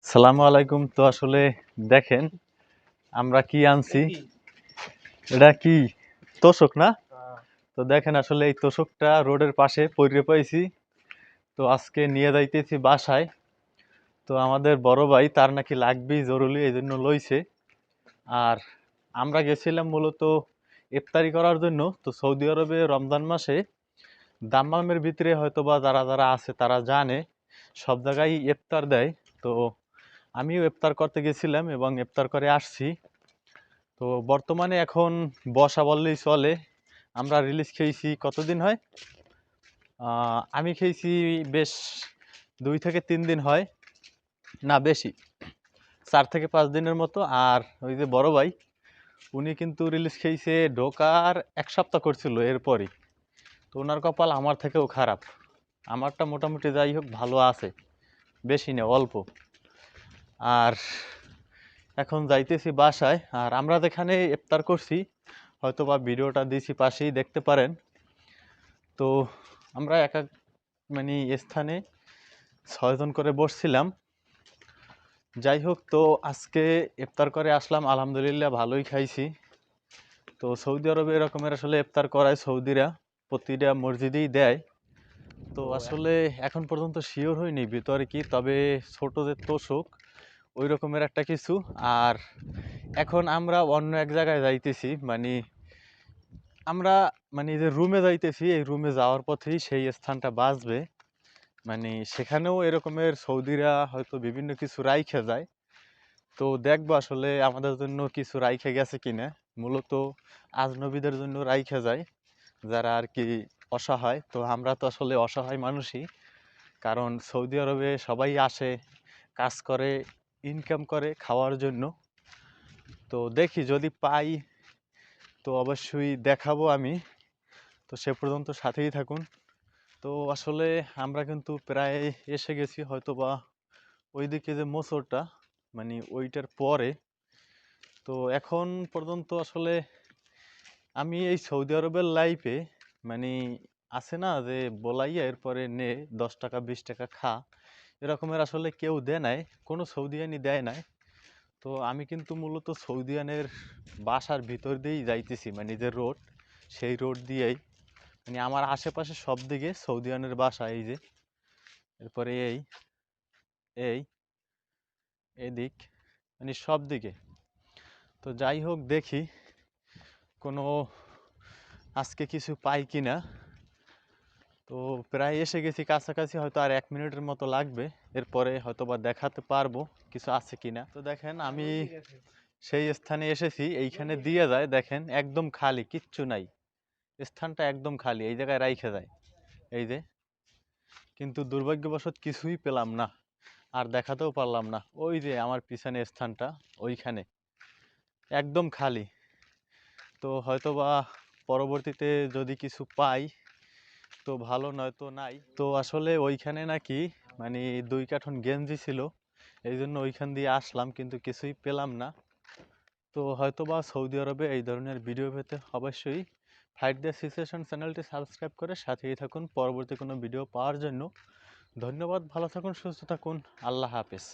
সালামু আলাইকুম। তো আসলে দেখেন আমরা কি আনছি, এটা কি তোষক না? তো দেখেন আসলে এই তোষকটা রোডের পাশে পড়ে পাইছি। তো আজকে নিয়ে যাইতেছি বাসায়। তো আমাদের বড় ভাই তার নাকি লাগবেই জরুরি, এই জন্য লইছে। আর আমরা গেছিলাম মূলত ইফতারি করার জন্য। তো সৌদি আরবে রমজান মাসে দাম্মামের ভিতরে হয়তো বা যারা যারা আছে তারা জানে সব জায়গায় ইফতার দেয়। তো আমিও ইফতার করতে গেছিলাম এবং ইফতার করে আসছি। তো বর্তমানে এখন বসা বললেই চলে। আমরা রিলিজ খেয়েছি কতদিন হয়, আমি খেয়েছি বেশ 2 থেকে 3 দিন হয়, না বেশি, 4 থেকে 5 দিনের মতো। আর ওই যে বড় ভাই উনি কিন্তু রিলিজ খেয়েছে ঢোকার 1 সপ্তাহ করছিল এরপরই। তো ওনার কপাল আমার থেকেও খারাপ। আমারটা মোটামুটি যাই হোক ভালো আছে, বেশি না অল্প। আর এখন যাইতেছি বাসায়। আর আমরা যেখানে ইফতার করছি হয়তো বা ভিডিওটা দিছি পাশেই দেখতে পারেন। তো আমরা এক এক মানে স্থানে 6 জন করে বসছিলাম। যাই হোক, তো আজকে ইফতার করে আসলাম, আলহামদুলিল্লাহ ভালোই খাইছি। তো সৌদি আরবে এরকমের আসলে ইফতার করায় সৌদিরা, প্রতিটা মসজিদেই দেয়। তো আসলে এখন পর্যন্ত শিওর হয়নি ভিতরে কি, তবে ছোট যে তোষক ওই রকমের একটা কিছু। আর এখন আমরা অন্য এক জায়গায় যাইতেছি, আমরা যে রুমে যাইতেছি, এই রুমে যাওয়ার পথেই সেই স্থানটা বাঁচবে। সেখানেও এরকমের সৌদিরা হয়তো বিভিন্ন কিছু রাইখে যায়। তো দেখবো আসলে আমাদের জন্য কিছু রাইখে গেছে কিনা। মূলত আজনবীদের জন্য রাইখে যায়, যারা আর কি অসহায়। তো আমরা তো আসলে অসহায় মানুষই, কারণ সৌদি আরবে সবাই আসে, কাজ করে, ইনকাম করে খাওয়ার জন্য। তো দেখি যদি পাই তো অবশ্যই দেখাবো আমি। তো সে পর্যন্ত সাথেই থাকুন। তো আসলে আমরা কিন্তু প্রায় এসে গেছি, হয়তো বা ওইদিকে যে মোচরটা ওইটার পরে। তো এখন পর্যন্ত আসলে আমি এই সৌদি আরবের লাইফে আছে না যে বলাইয়া এরপরে নে 10 টাকা 20 টাকা খা, এরকমের আসলে কেউ দেয় নাই, কোনো সৌদিয়ানি দেয় নাই। তো আমি কিন্তু মূলত সৌদিয়ানের বাসার ভিতর দিয়েই যাইতেছি, যে রোড, সেই রোড দিয়েই আমার আশেপাশে সব দিকে সৌদিয়ানের বাসা। এই যে এরপরে এই এই এদিক সব দিকে। তো যাই হোক, দেখি কোনো আজকে কিছু পাই কিনা। তো প্রায় এসে গেছি কাছাকাছি, হয়তো আর 1 মিনিটের মতো লাগবে, এরপরে হয়তো বা দেখাতে পারবো কিছু আছে কিনা। তো দেখেন আমি সেই স্থানে এসেছি, এইখানে দিয়ে যায়, দেখেন একদম খালি, কিচ্ছু নাই, স্থানটা একদম খালি, এই জায়গায় রাইখে যায় এই যে। কিন্তু দুর্ভাগ্যবশত কিছুই পেলাম না, আর দেখাতেও পারলাম না। ওই যে আমার পিছনে স্থানটা, ওইখানে একদম খালি। তো হয়তো বা পরবর্তীতে যদি কিছু পাই তো ভালো, নয়তো নাই। তো আসলে ওইখানে নাকি 2 কার্টন গেঞ্জি ছিল, এই জন্য ওইখান দিয়ে আসলাম, কিন্তু কিছুই পেলাম না। তো হয়তো বা সৌদি আরবে এই ধরনের ভিডিও পেতে অবশ্যই ফাইট দ্য সিচুয়েশন চ্যানেলটি সাবস্ক্রাইব করে সাথেই থাকুন পরবর্তী কোনো ভিডিও পাওয়ার জন্য। ধন্যবাদ, ভালো থাকুন, সুস্থ থাকুন, আল্লাহ হাফেজ।